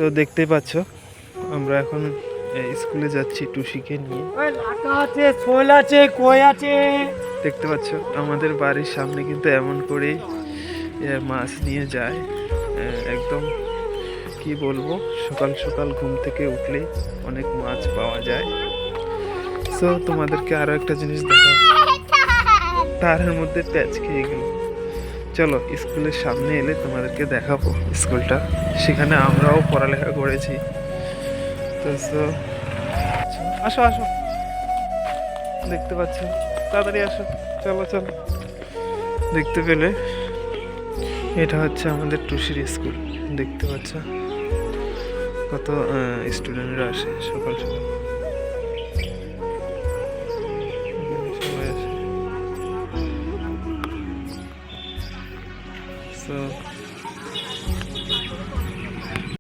তো দেখতেই পাচ্ছ আমরা এখন স্কুলে যাচ্ছি টুসিকে নিয়ে। আছে, শোল আছে, কই আছে। দেখতে পাচ্ছ আমাদের বাড়ির সামনে কিন্তু এমন করেই মাছ নিয়ে যায়। একদম কি বলবো, সকাল সকাল ঘুম থেকে উঠলে অনেক মাছ পাওয়া যায়। সো তোমাদেরকে আরো একটা জিনিস দেখাবো, তারের মধ্যে প্যাচ খেয়ে গেল। চলো স্কুলের সামনে এলে তোমাদেরকে দেখাবো স্কুলটা, সেখানে আমরাও পড়ালেখা করেছি। তো আসো আসো, দেখতে পাচ্ছ, তাড়াতাড়ি আসো, চলো চলো। দেখতে পেলে এটা হচ্ছে আমাদের টুসির স্কুল। দেখতে পাচ্ছ কত স্টুডেন্টরা আসে সকাল সকাল।